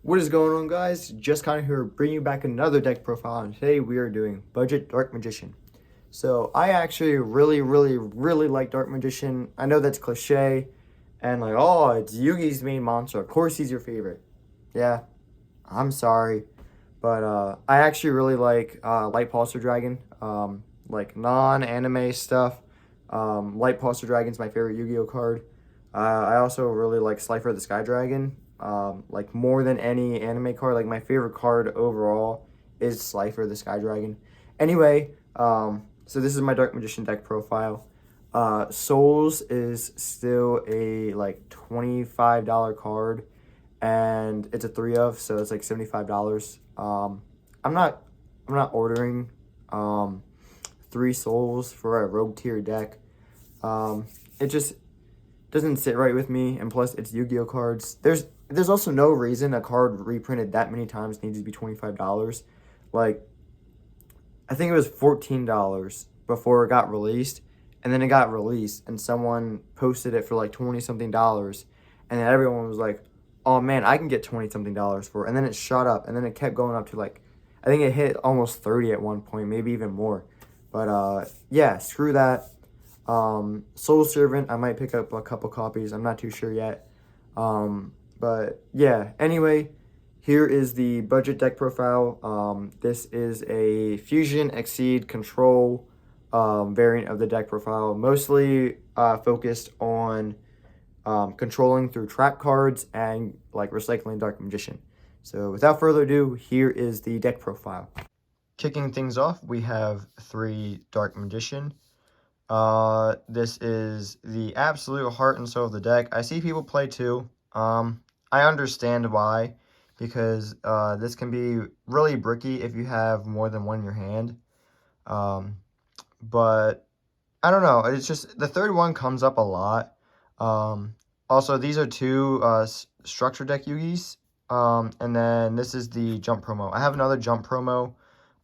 What is going on, guys? Just kind of here bringing you back another deck profile, and today we are doing Budget Dark Magician. So I actually really like Dark Magician. I know that's cliche, and like, oh, it's Yugi's main monster. Of course he's your favorite. Yeah, I'm sorry, but I actually really like Light Pulsar Dragon, like non-anime stuff. Light Pulsar Dragon's my favorite Yu-Gi-Oh card. I also really like Slifer the Sky Dragon. Like more than any anime card, like my favorite card overall is Slifer the Sky Dragon. Anyway, so this is my Dark Magician deck profile. Souls is still a like $25 card, and it's a 3 of, so it's like $75. I'm not ordering 3 souls for a rogue tier deck. It just doesn't sit right with me, and plus it's Yu-Gi-Oh cards. There's also no reason a card reprinted that many times needs to be $25. Like, I think it was $14 before it got released, and then it got released, and someone posted it for like 20 something dollars, and then everyone was like, oh man, I can get 20 something dollars for it. And then it shot up, and then it kept going up to like, I think it hit almost 30 at one point, maybe even more. But yeah, screw that. Soul Servant, I might pick up a couple copies. I'm not too sure yet. But yeah, anyway, here is the budget deck profile. This is a Fusion, Exceed, Control variant of the deck profile, mostly focused on controlling through trap cards and like recycling Dark Magician. So without further ado, here is the deck profile. Kicking things off, we have 3 Dark Magician. This is the absolute heart and soul of the deck. I see people play 2. I understand why, because this can be really bricky if you have more than one in your hand. But I don't know. It's just the third one comes up a lot. Also, these are 2 structure deck Yugis. And then this is the jump promo. I have another jump promo.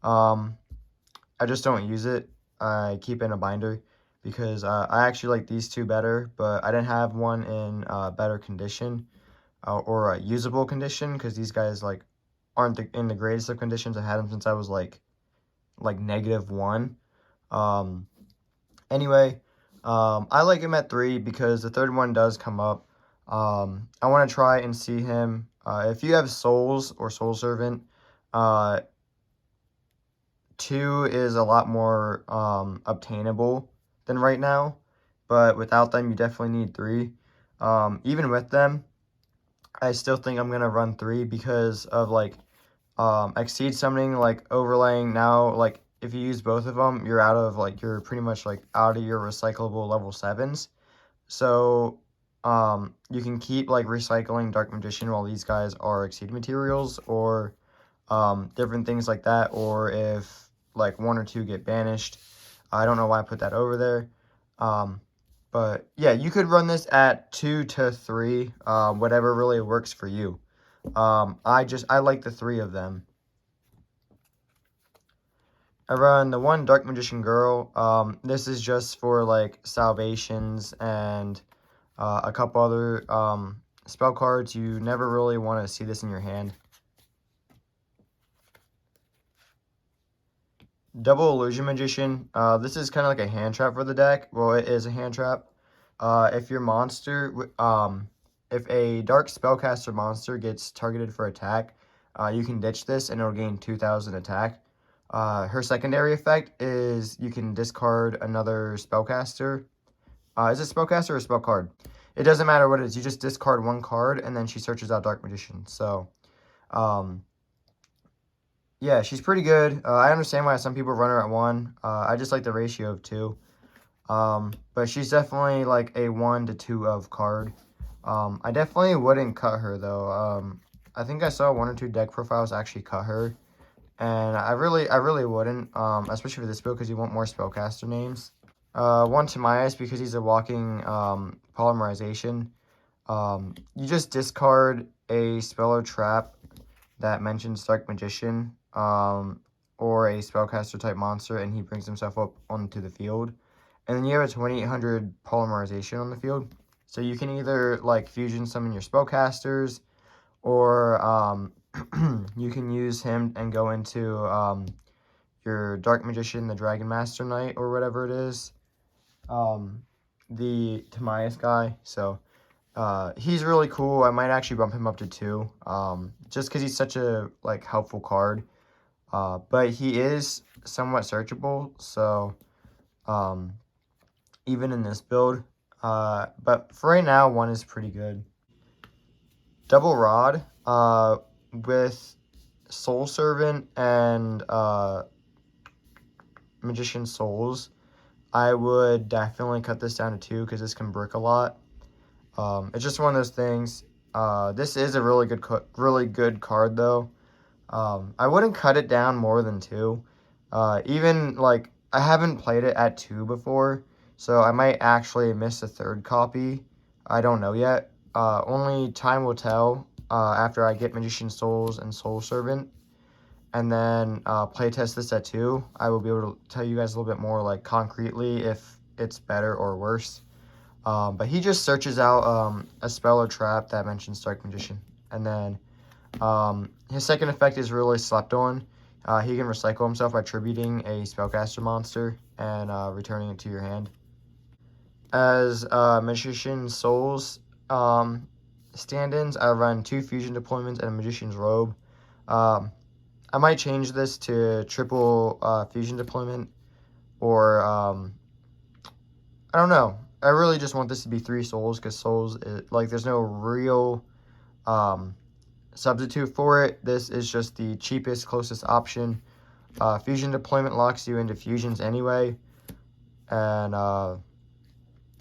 I just don't use it. I keep it in a binder because I actually like these 2 better, but I didn't have one in better condition or a usable condition, because these guys like aren't in the greatest of conditions. I had them since I was like -1. Anyway, I like him at 3 because the third one does come up. I want to try and see him. If you have Souls or Soul Servant, 2 is a lot more obtainable than right now, but without them, you definitely need 3. Even with them, I still think I'm gonna run 3 because of like Exceed summoning, like overlaying. Now, like if you use both of them, you're pretty much like out of your recyclable level 7s. So you can keep like recycling Dark Magician while these guys are Exceed materials, or different things like that, or if like 1 or 2 get banished. I don't know why I put that over there. But yeah, you could run this at 2 to 3, whatever really works for you. I like the 3 of them. I run the 1 Dark Magician Girl. This is just for like salvations and a couple other spell cards. You never really want to see this in your hand. Double Illusion Magician. This is kind of like a hand trap for the deck. Well, it is a hand trap. If your monster, if a dark spellcaster monster gets targeted for attack, you can ditch this and it'll gain 2,000 attack. Her secondary effect is you can discard another spellcaster. Is it spellcaster or spell card? It doesn't matter what it is. You just discard 1 card and then she searches out Dark Magician. So, yeah, she's pretty good. I understand why some people run her at 1. I just like the ratio of 2. But she's definitely like a 1 to 2 of card. I definitely wouldn't cut her though. I think I saw 1 or 2 deck profiles actually cut her, and I really wouldn't. Especially for this build, because you want more spellcaster names. 1 Timaeus, because he's a walking polymerization. You just discard a spell or trap that mentions Dark Magician, or a spellcaster type monster, and he brings himself up onto the field. And then you have a 2800 polymerization on the field. So you can either like fusion summon your spellcasters, or use him and go into your Dark Magician, the Dragon Master Knight, or whatever it is. The Timaeus guy. So he's really cool. I might actually bump him up to 2. Just because he's such a helpful card. But he is somewhat searchable. So even in this build. But for right now, 1 is pretty good. Double Rod with Soul Servant and Magician Souls. I would definitely cut this down to 2 because this can brick a lot. It's just one of those things. This is a really good card though. I wouldn't cut it down more than 2. Even I haven't played it at 2 before, so I might actually miss a 3rd copy. I don't know yet. Only time will tell after I get Magician Souls and Soul Servant. And then playtest this at 2. I will be able to tell you guys a little bit more concretely if it's better or worse. But he just searches out a spell or trap that mentions Dark Magician. And then his second effect is really slept on. He can recycle himself by tributing a spellcaster monster and returning it to your hand. As Magician Souls stand-ins, I run 2 fusion deployments and a Magician's Robe. I might change this to triple fusion deployment, or I don't know. I really just want this to be 3 souls because souls, there's no real substitute for it. This is just the cheapest, closest option. Fusion deployment locks you into fusions anyway, and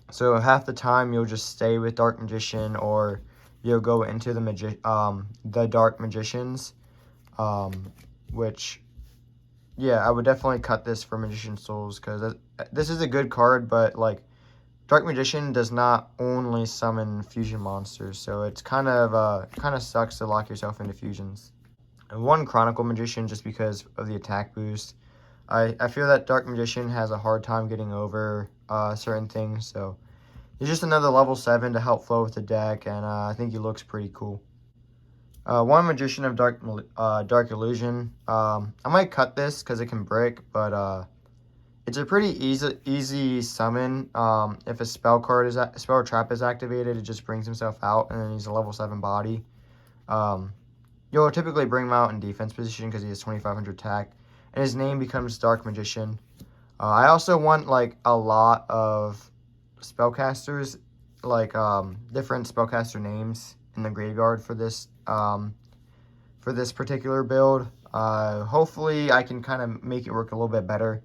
so half the time you'll just stay with Dark Magician, or you'll go into the Dark Magicians. Which, yeah, I would definitely cut this for Magician Souls because this is a good card, but Dark Magician does not only summon fusion monsters, so it's kind of sucks to lock yourself into fusions. And 1 Chronicle Magician just because of the attack boost. I feel that Dark Magician has a hard time getting over certain things, so he's just another level 7 to help flow with the deck, and I think he looks pretty cool. 1 Magician of Dark Illusion. I might cut this because it can brick, but it's a pretty easy summon. If a spell or trap is activated, it just brings himself out, and then he's a level 7 body. You'll typically bring him out in defense position because he has 2,500 attack, and his name becomes Dark Magician. I also want a lot of spellcasters, different spellcaster names in the graveyard for this particular build. Hopefully I can kind of make it work a little bit better,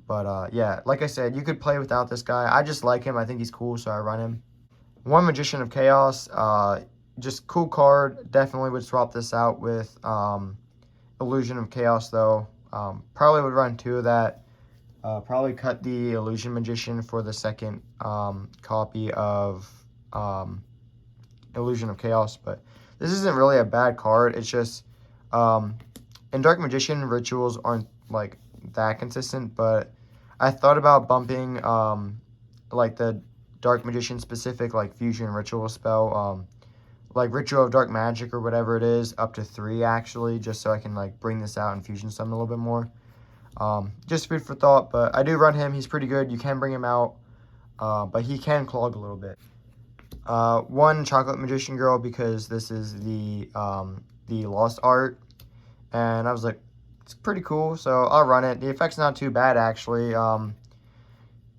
but yeah, like I said, you could play without this guy. I just like him. I think he's cool, so I run him. 1 Magician of Chaos, just cool card. Definitely would swap this out with Illusion of Chaos though. Probably would run 2 of that. Probably cut the Illusion Magician for the second copy of Illusion of Chaos, but this isn't really a bad card. It's just in Dark Magician, rituals aren't that consistent, but I thought about bumping the Dark Magician specific fusion ritual spell, Ritual of Dark Magic or whatever it is, up to 3 actually, just so I can bring this out and fusion summon a little bit more. Just food for thought, but I do run him. He's pretty good. You can bring him out, but he can clog a little bit. 1 Chocolate Magician Girl because this is the Lost Art, and I was like, it's pretty cool, so I'll run it. The effect's not too bad actually,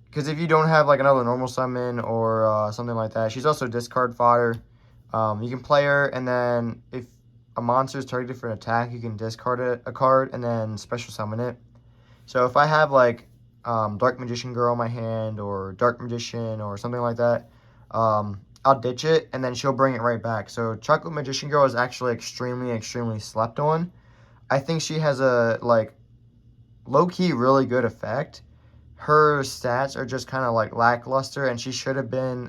because if you don't have another normal summon or something like that, she's also discard fodder. You can play her, and then if a monster is targeted for an attack, you can discard a card and then special summon it. So if I have Dark Magician Girl in my hand, or Dark Magician or something like that, I'll ditch it, and then she'll bring it right back. So Chocolate Magician Girl is actually extremely slept on. I think she has a, low-key really good effect. Her stats are just kind of, lackluster, and she should have been,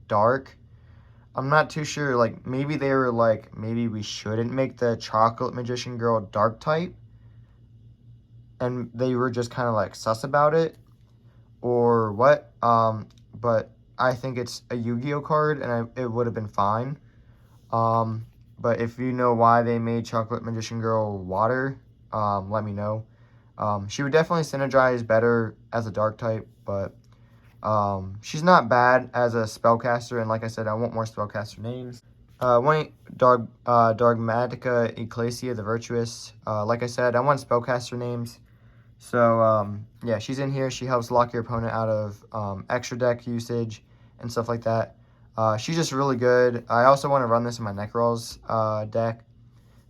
dark. I'm not too sure, maybe they were, maybe we shouldn't make the Chocolate Magician Girl dark type, and they were just kind of, sus about it, or what, but I think it's a Yu-Gi-Oh card, and it would have been fine. but if you know why they made Chocolate Magician Girl water, let me know. She would definitely synergize better as a dark type, but she's not bad as a spellcaster, and like I said, I want more spellcaster names. Dogmatica Ecclesia, the Virtuous. Like I said, I want spellcaster names. So, yeah, she's in here. She helps lock your opponent out of extra deck usage and stuff like that. She's just really good. I also want to run this in my Necrolls deck.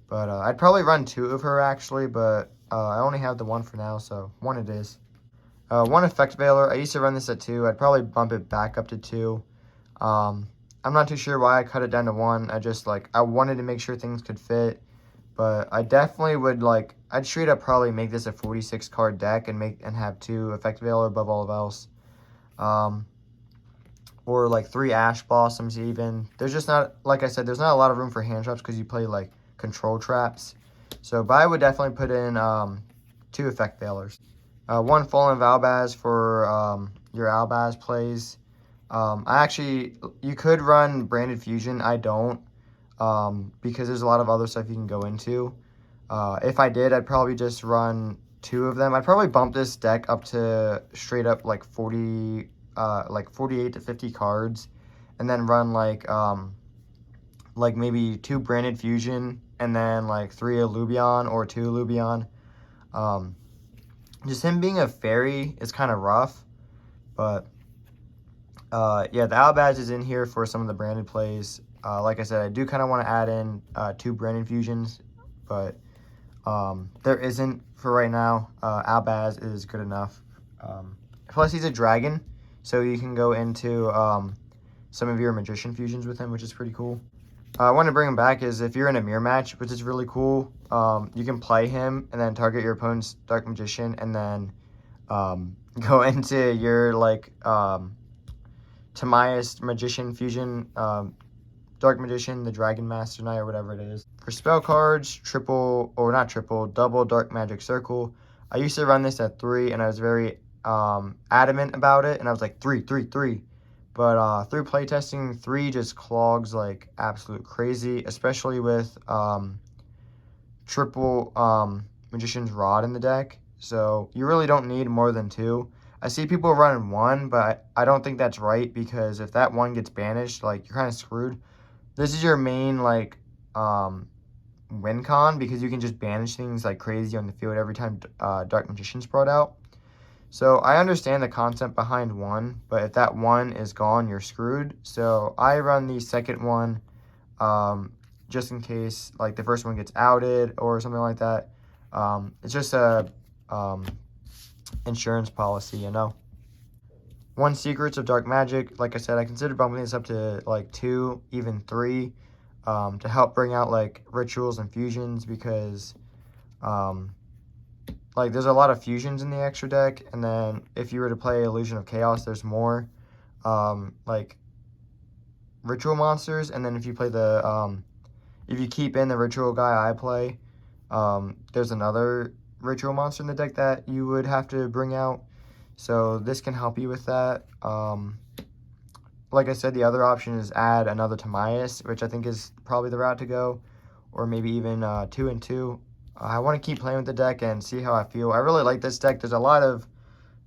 But I'd probably run 2 of her, actually. But I only have the 1 for now, so 1 it is. 1 Effect Veiler. I used to run this at 2. I'd probably bump it back up to 2. I'm not too sure why I cut it down to 1. I wanted to make sure things could fit. But I definitely would, I'd straight up probably make this a 46 card deck and have 2 Effect Veiler above all of else. Or 3 Ash Blossoms even. There's just not, like I said, there's not a lot of room for hand traps because you play control traps. So, but I would definitely put in 2 Effect Veilers. 1 Fallen Valbaz for your Albaz plays. You could run Branded Fusion. I don't. Because there's a lot of other stuff you can go into. If I did, I'd probably just run 2 of them. I'd probably bump this deck up to straight up 48 to 50 cards, and then run maybe 2 Branded Fusion, and then 3 Illuvion or 2 Illuvion. Just him being a fairy is kind of rough, but yeah, the Albaz is in here for some of the branded plays. Like I said, I do kind of want to add in 2 Branded Fusions, but there isn't for right now. Albaz is good enough. Plus, he's a dragon, so you can go into some of your Magician Fusions with him, which is pretty cool. I want to bring him back is if you're in a mirror match, which is really cool, you can play him and then target your opponent's Dark Magician and then go into your Timaeus Magician Fusion, Dark Magician, the Dragon Master Knight, or whatever it is. For spell cards, double Dark Magic Circle. I used to run this at 3, and I was very adamant about it, and I was like, 3, 3, 3. But through playtesting, 3 just clogs like absolute crazy, especially with triple Magician's Rod in the deck. So you really don't need more than 2. I see people running 1, but I don't think that's right, because if that 1 gets banished, you're kind of screwed. This is your main win con, because you can just banish things like crazy on the field every time Dark Magician's brought out. So I understand the concept behind 1, but if that 1 is gone, you're screwed. So I run the second one just in case the first one gets outed or something like that. It's just a insurance policy, you know. 1 Secrets of Dark Magic. Like I said, I consider bumping this up to 2, even 3, to help bring out rituals and fusions, because there's a lot of fusions in the extra deck, and then if you were to play Illusion of Chaos, there's more ritual monsters, and then if you play if you keep in the ritual guy I play, there's another ritual monster in the deck that you would have to bring out. So this can help you with that. Like I said, the other option is add another Timaeus, which I think is probably the route to go, or maybe even 2 and 2. I want to keep playing with the deck and see how I feel. I really like this deck. There's a lot of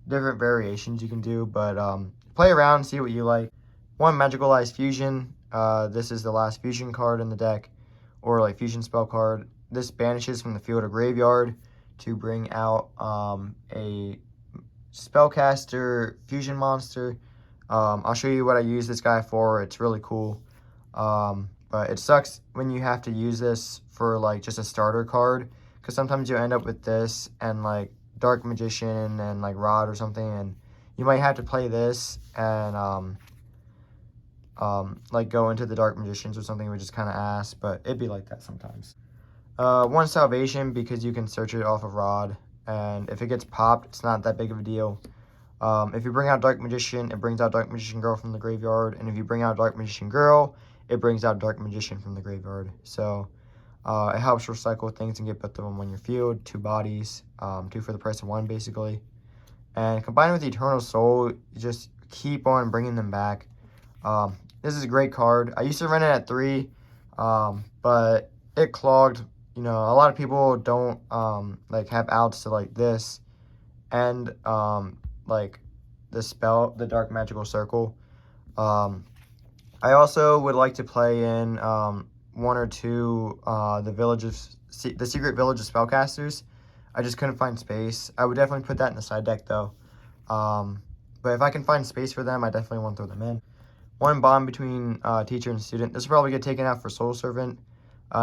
different variations you can do, but play around, see what you like. 1 Magicalized Fusion. This is the last fusion card in the deck, or fusion spell card. This banishes from the field or graveyard to bring out a spellcaster fusion monster. I'll show you what I use this guy for. It's really cool. But it sucks when you have to use this for just a starter card, because sometimes you end up with this and Dark Magician and Rod or something, and you might have to play this and go into the Dark Magicians or something, which is kind of ass, but it'd be like that sometimes. 1 Salvation, because you can search it off of Rod, and if it gets popped, it's not that big of a deal. If you bring out Dark Magician, it brings out Dark Magician Girl from the graveyard, and if you bring out Dark Magician Girl, it brings out Dark Magician from the graveyard. So it helps recycle things and get both of them on your field. 2 bodies, 2 for the price of 1, basically. And combined with Eternal Soul, you just keep on bringing them back. This is a great card. I used to run it at 3. But it clogged. You know, a lot of people don't like have outs to like this and like the spell, the Dark Magical Circle. I also would like to play in one or two the Secret Village of Spellcasters. I just couldn't find space. I would definitely put that in the side deck though. But if I can find space for them, I definitely want to throw them in. One bond between teacher and student. This will probably get taken out for Soul Servant.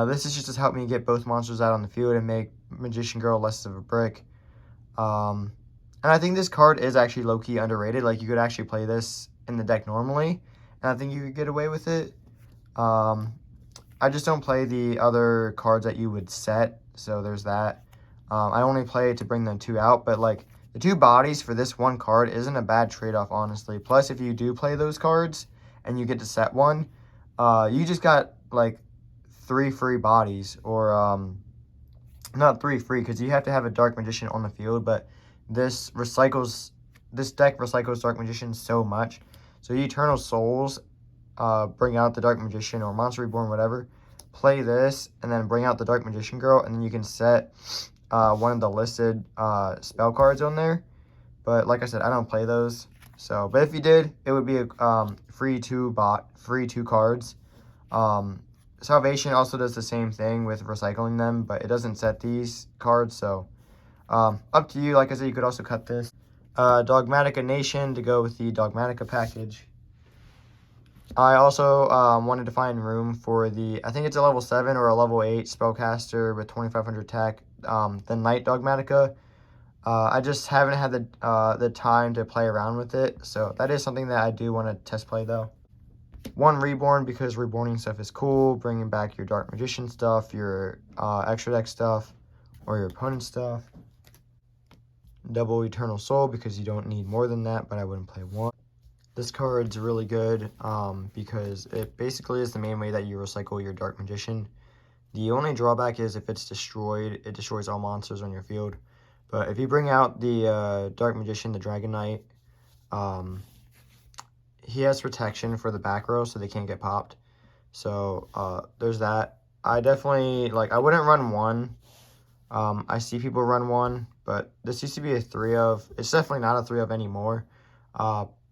This is just to help me get both monsters out on the field and make Magician Girl less of a brick. And I think this card is actually low-key underrated. Like, you could actually play this in the deck normally, and I think you could get away with it. I just don't play the other cards that you would set, so there's that. I only play it to bring them two out, but, like, the two bodies for this one card isn't a bad trade-off, honestly. Plus, if you do play those cards and you get to set one, you just got, like, 3 free bodies, or, not 3 free, because you have to have a Dark Magician on the field, but this deck recycles Dark Magician so much. So Eternal Souls, bring out the Dark Magician or Monster Reborn, whatever. Play this, and then bring out the Dark Magician Girl, and then you can set one of the listed spell cards on there. But like I said, I don't play those. So, but if you did, it would be a free two cards. Salvation also does the same thing with recycling them, but it doesn't set these cards, so up to you. Like I said, you could also cut this. Dogmatica Nation to go with the Dogmatica package. I also wanted to find room for I think it's a level 7 or a level 8 spellcaster with 2500 attack, the Knight Dogmatica. I just haven't had the time to play around with it, so that is something that I do want to test play though. One Reborn, because reborning stuff is cool, bringing back your Dark Magician stuff, your extra deck stuff, or your opponent's stuff. Double Eternal Soul, because you don't need more than that, but I wouldn't play one. This card's really good because it basically is the main way that you recycle your Dark Magician. The only drawback is if it's destroyed, it destroys all monsters on your field. But if you bring out the Dark Magician, the Dragon Knight, he has protection for the back row, so they can't get popped. So there's that. I definitely, like, I wouldn't run one. I see people run one, but this used to be a 3 of. It's definitely not a 3 of anymore.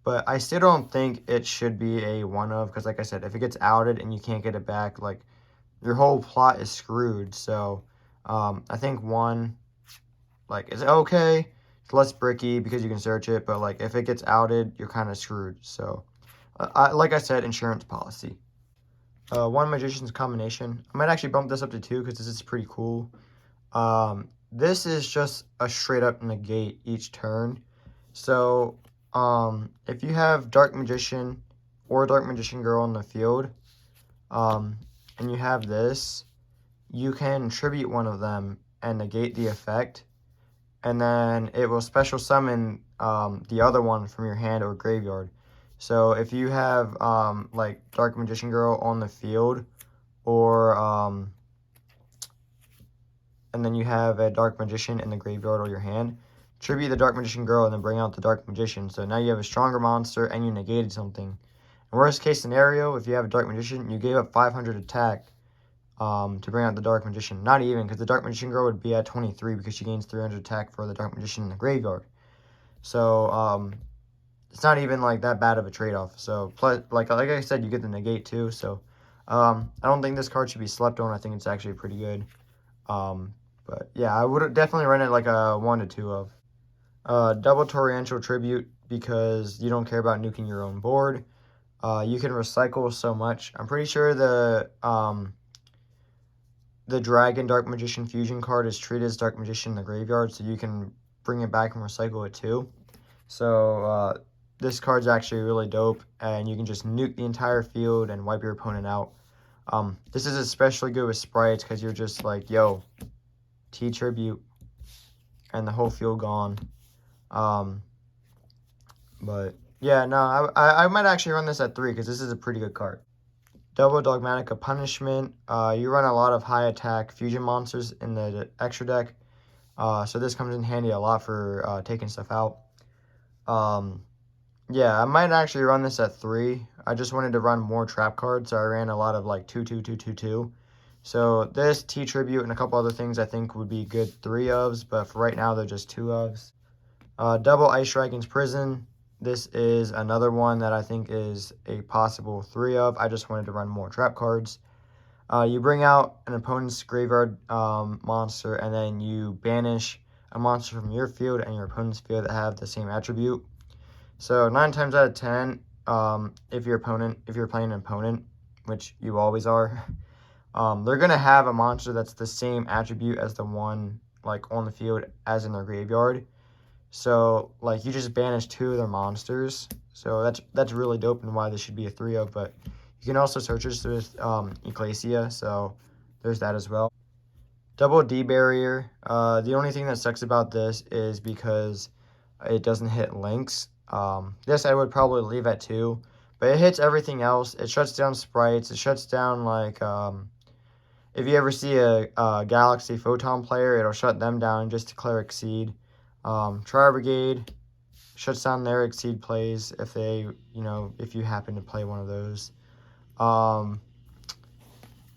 But I still don't think it should be a 1 of, because like I said, if it gets outed and you can't get it back, like, your whole plot is screwed. So I think 1, like, is okay. It's less bricky because you can search it, but like if it gets outed, you're kind of screwed. So like I said, insurance policy. One Magician's Combination. I might actually bump this up to 2 because this is pretty cool. This is just a straight up negate each turn. So if you have Dark Magician or Dark Magician Girl on the field, and you have this, you can tribute one of them and negate the effect, and then it will special summon the other one from your hand or graveyard. So if you have like Dark Magician Girl on the field, or and then you have a Dark Magician in the graveyard or your hand, tribute the Dark Magician Girl and then bring out the Dark Magician. So now you have a stronger monster and you negated something. In worst case scenario, if you have a Dark Magician, you gave up 500 attack to bring out the Dark Magician. Not even, because the Dark Magician Girl would be at 23 because she gains 300 attack for the Dark Magician in the graveyard. So it's not even like that bad of a trade-off. So plus, like I said, you get the negate too. So I don't think this card should be slept on. I think it's actually pretty good. But yeah, I would definitely run it like a 1 to 2 of. Double Torrential Tribute, because you don't care about nuking your own board. You can recycle so much. I'm pretty sure the Dragon Dark Magician Fusion card is treated as Dark Magician in the graveyard, so you can bring it back and recycle it too. So this card's actually really dope, and you can just nuke the entire field and wipe your opponent out. This is especially good with sprites, because you're just like, yo, T-Tribute, and the whole field gone. But yeah, no, I might actually run this at 3, because this is a pretty good card. Double Dogmatica Punishment. You run a lot of high attack fusion monsters in the extra deck, so this comes in handy a lot for taking stuff out. Yeah, I might actually run this at 3. I just wanted to run more trap cards, so I ran a lot of like 2, 2, 2, 2, 2. So this T Tribute and a couple other things I think would be good 3 ofs, but for right now they're just 2 ofs. Double Ice Dragon's Prison. This is another one that I think is a possible 3 of. I just wanted to run more trap cards. You bring out an opponent's graveyard monster, and then you banish a monster from your field and your opponent's field that have the same attribute. So 9 times out of 10, if you're playing an opponent, which you always are, they're gonna have a monster that's the same attribute as the one like on the field as in their graveyard. So like you just banish 2 of their monsters. So that's really dope and why this should be a 3 of. But you can also search this with Ecclesia. So there's that as well. Double D barrier. The only thing that sucks about this is because it doesn't hit links. This I would probably leave at 2, but it hits everything else. It shuts down sprites. It shuts down like if you ever see a Galaxy Photon player, it'll shut them down just to declare Exceed. Trial Brigade shuts down their Exceed plays if they, if you happen to play one of those.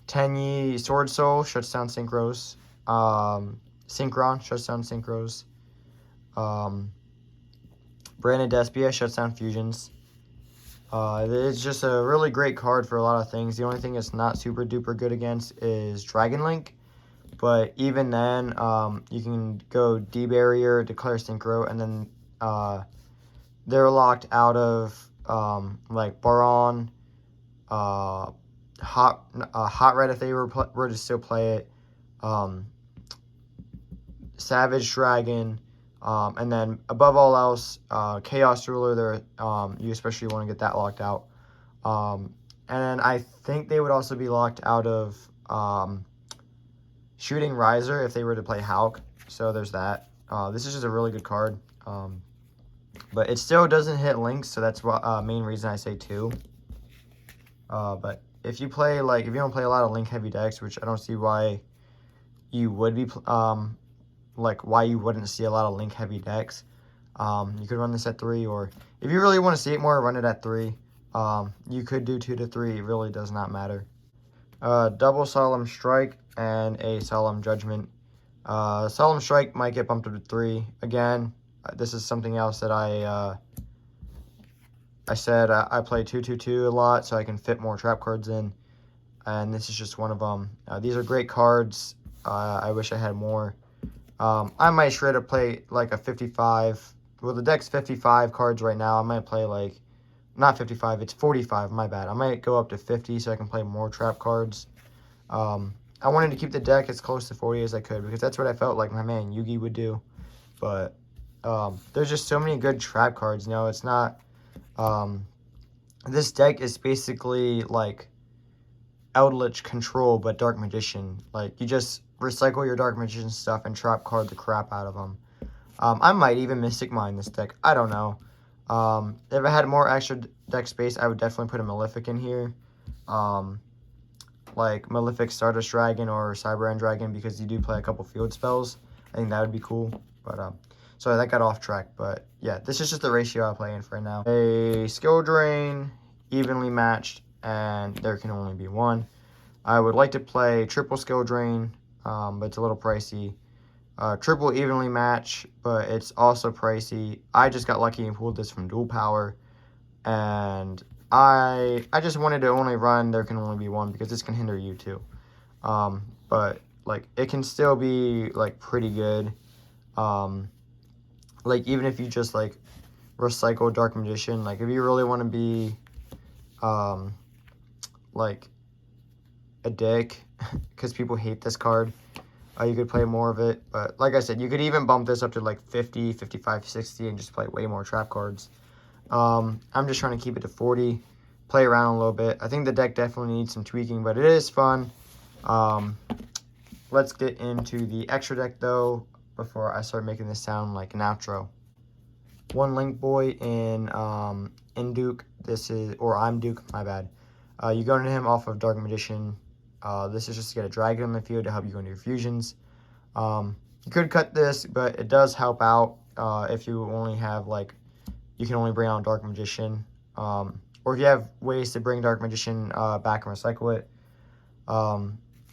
Tenyi Sword Soul shuts down Synchros. Synchron shuts down Synchros. Branded Despia shuts down Fusions. It's just a really great card for a lot of things. The only thing it's not super duper good against is Dragon Link. But even then, you can go D-Barrier, declare Synchro, and then they're locked out of like Baron, Hot Red if they were to still play it, Savage Dragon, and then above all else, Chaos Ruler. You especially want to get that locked out. And I think they would also be locked out of Shooting Riser if they were to play Hulk. So there's that. This is just a really good card. But it still doesn't hit links, so that's what main reason I say 2. But if you play if you don't play a lot of link heavy decks, which I don't see why you would be why you wouldn't see a lot of link heavy decks, you could run this at 3, or if you really want to see it more, run it at 3. You could do 2 to 3. It really does not matter. Double Solemn Strike and a Solemn Judgment. Solemn Strike might get bumped up to 3. Again, this is something else that I said I play 2-2-2 a lot, so I can fit more trap cards in, and this is just one of them. These are great cards. I wish I had more. I might straight up play like a 55. Well, the deck's 55 cards right now. I might play not 55, it's 45, my bad. I might go up to 50 so I can play more trap cards. I wanted to keep the deck as close to 40 as I could because that's what I felt like my man Yugi would do. But there's just so many good trap cards. It's not... this deck is basically like Eldritch Control, but Dark Magician. You just recycle your Dark Magician stuff and trap card the crap out of them. I might even Mystic Mine this deck. I don't know. If I had more extra deck space, I would definitely put a Malefic in here. Like Malefic Stardust Dragon or Cyber End Dragon, because you do play a couple field spells. I think that would be cool. But sorry, that got off track. But yeah, this is just the ratio I play in for now. A Skill Drain, evenly matched, and there can only be one. I would like to play triple Skill Drain, but it's a little pricey. Triple Evenly Match, but it's also pricey. I just got lucky and pulled this from Dual Power, and I just wanted to only run there can only be one because this can hinder you too. But it can still be pretty good. Even if you just recycle Dark Magician, if you really want to be a dick because people hate this card, you could play more of it. But like I said, you could even bump this up to 50, 55, 60 and just play way more trap cards. I'm just trying to keep it to 40, play around a little bit. I think the deck definitely needs some tweaking, but it is fun. Let's get into the extra deck though before I start making this sound like an outro. One Link Boy in Duke. I'm Duke, my bad. You go into him off of Dark Magician. This is just to get a dragon on the field to help you go into your fusions. You could cut this, but it does help out if you only have you can only bring out Dark Magician. Or if you have ways to bring Dark Magician back and recycle it.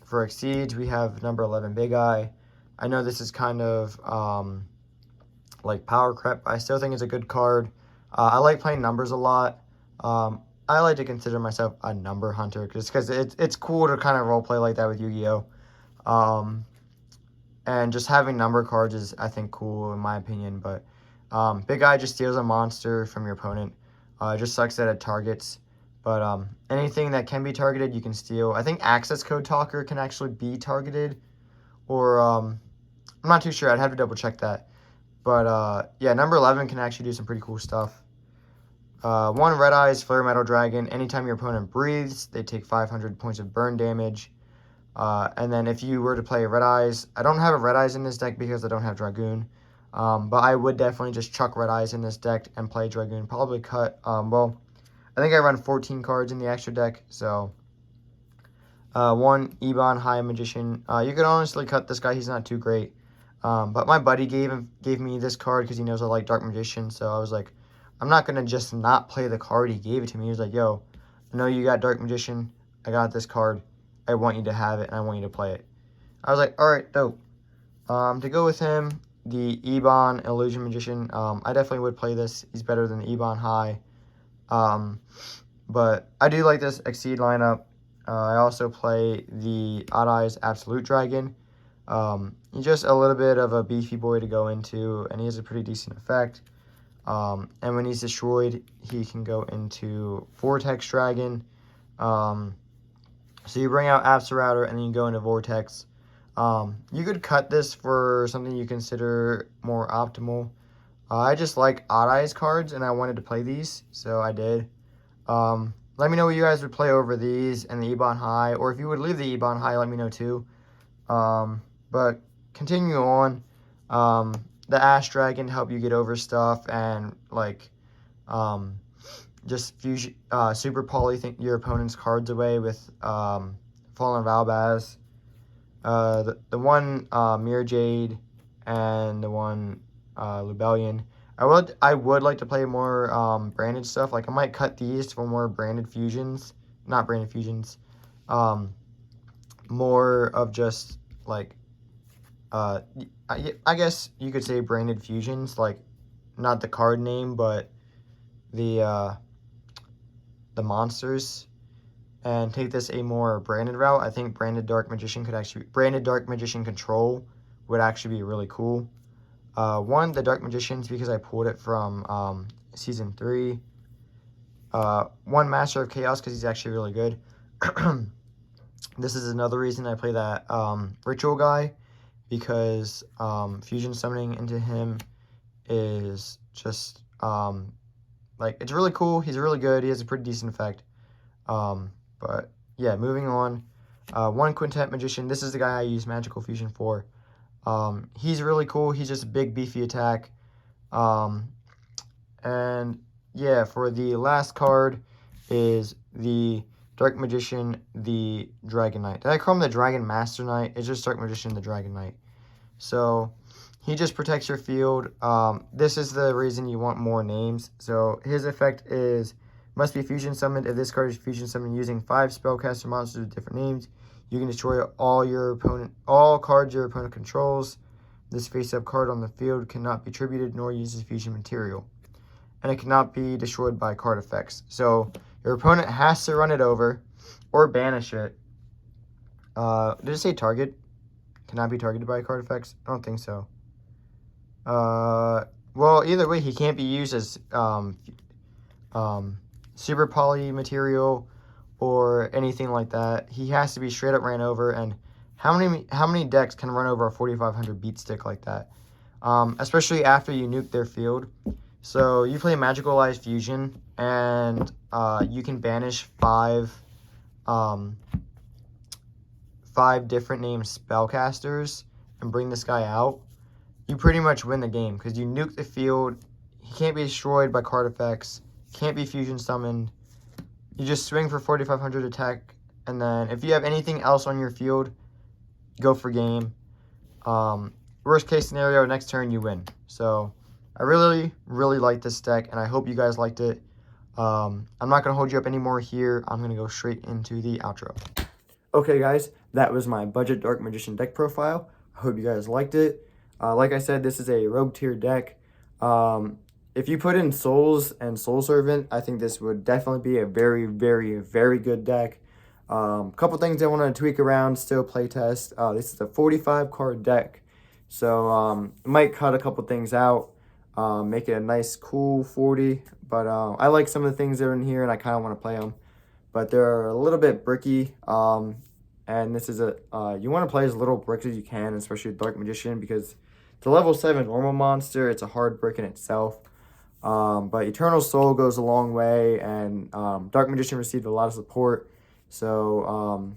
For Exceeds, we have number 11 Big Eye. I know this is kind of like power creep, but I still think it's a good card. I like playing numbers a lot. I like to consider myself a number hunter just because it's cool to kind of roleplay like that with Yu-Gi-Oh! And just having number cards is, I think, cool in my opinion. But Big Eye just steals a monster from your opponent. It just sucks that it targets. But anything that can be targeted, you can steal. I think Access Code Talker can actually be targeted. Or, I'm not too sure. I'd have to double check that. But, yeah, number 11 can actually do some pretty cool stuff. 1 Red Eyes, Flare Metal Dragon. Anytime your opponent breathes, they take 500 points of burn damage. And then if you were to play Red Eyes, I don't have a Red Eyes in this deck because I don't have Dragoon. But I would definitely just chuck Red Eyes in this deck and play Dragoon. Probably cut, well, I think I run 14 cards in the extra deck. So, 1 Ebon High Magician. You could honestly cut this guy. He's not too great. But my buddy gave me this card because he knows I like Dark Magician. So I was like, I'm not going to just not play the card. He gave it to me. He was like, yo, I know you got Dark Magician. I got this card. I want you to have it, and I want you to play it. I was like, all right, dope. To go with him, the Ebon Illusion Magician. I definitely would play this. He's better than the Ebon High. But I do like this Exceed lineup. I also play the Odd Eyes Absolute Dragon. He's just a little bit of a beefy boy to go into, and he has a pretty decent effect. And when he's destroyed, he can go into Vortex Dragon. So you bring out Absolrouter, and then you go into Vortex. You could cut this for something you consider more optimal. I just like Odd Eyes cards, and I wanted to play these, so I did. Let me know what you guys would play over these and the Ebon High, or if you would leave the Ebon High, let me know too. But continue on. The Ash Dragon to help you get over stuff and like just fusion, super poly your opponent's cards away with Fallen Valbaz. The one Mirror Jade and the one Lubellion. I would like to play more branded stuff. Like I might cut these for more branded fusions, not branded fusions. More of just like I guess you could say branded fusions, like not the card name, but the monsters, and take this a more branded route. I think branded Dark Magician Control would actually be really cool. One, the Dark Magicians, because I pulled it from Season 3. 1 Master of Chaos, because he's actually really good. This is another reason I play that Ritual guy, because fusion summoning into him is just, like, it's really cool. He's really good. He has a pretty decent effect. But, yeah, moving on. 1 Quintet Magician. This is the guy I use Magical Fusion for. He's really cool. He's just a big, beefy attack. And, yeah, for the last card is the Dark Magician, the Dragon Knight. Did I call him the Dragon Master Knight? It's just Dark Magician, the Dragon Knight. So, he just protects your field. This is the reason you want more names. So, his effect is, must be fusion summoned. If this card is fusion summoned using 5 spellcaster monsters with different names, you can destroy all cards your opponent controls. This face-up card on the field cannot be tributed nor uses fusion material. And it cannot be destroyed by card effects. So, your opponent has to run it over or banish it. Did it say target? Cannot be targeted by card effects? I don't think so. Well, either way, he can't be used as super poly material or anything like that. He has to be straight up ran over. And how many decks can run over a 4500 beat stick like that? Especially after you nuke their field. So you play Magicalized Fusion, and you can banish 5 different named spellcasters and bring this guy out. You pretty much win the game because you nuke the field. He can't be destroyed by card effects. Can't be fusion summoned. You just swing for 4500 attack, and then if you have anything else on your field, go for game. Worst case scenario, next turn you win. So I really, really like this deck, and I hope you guys liked it. I'm not going to hold you up anymore here. I'm going to go straight into the outro. Okay, guys, that was my budget Dark Magician deck profile. I hope you guys liked it. Like I said, this is a rogue tier deck. If you put in Souls and Soul Servant, I think this would definitely be a very, very, very good deck. Couple things I want to tweak around, still playtest. This is a 45 card deck, so might cut a couple things out, make it a nice, cool 40. But I like some of the things that are in here, and I kind of want to play them. But they're a little bit bricky. And this is you want to play as little bricks as you can, especially with Dark Magician, because it's a level 7 normal monster. It's a hard brick in itself. But Eternal Soul goes a long way, and Dark Magician received a lot of support. So,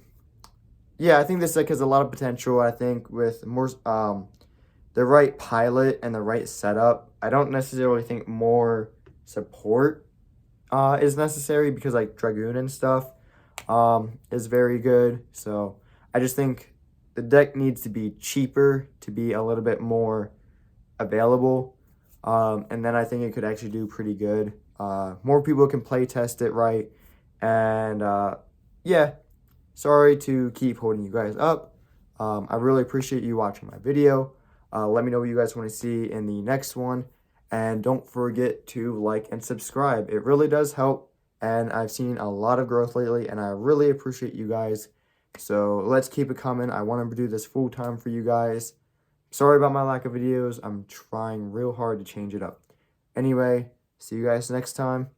yeah, I think this deck has a lot of potential. I think with more the right pilot and the right setup, I don't necessarily think more support is necessary, because like Dragoon and stuff is very good. So I just think the deck needs to be cheaper to be a little bit more available. And then I think it could actually do pretty good. More people can play test it right. And yeah, sorry to keep holding you guys up. I really appreciate you watching my video. Let me know what you guys want to see in the next one. And don't forget to like and subscribe. It really does help. And I've seen a lot of growth lately, and I really appreciate you guys. So let's keep it coming. I want to do this full time for you guys. Sorry about my lack of videos. I'm trying real hard to change it up. Anyway, see you guys next time.